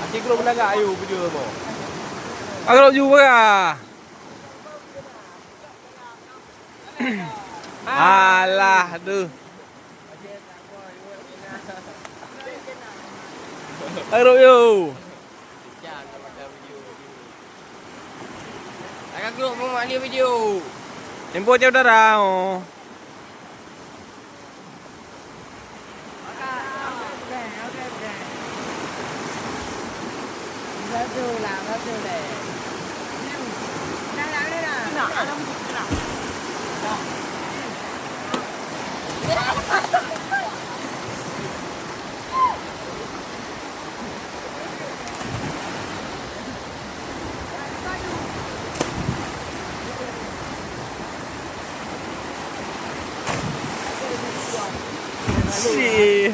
Cik Guru pernah gak ayu video mo? Agak juga ya. Alah, aduh. Agak yuk. Agak Guru mau mandi video. Tempo jauh darah. Si.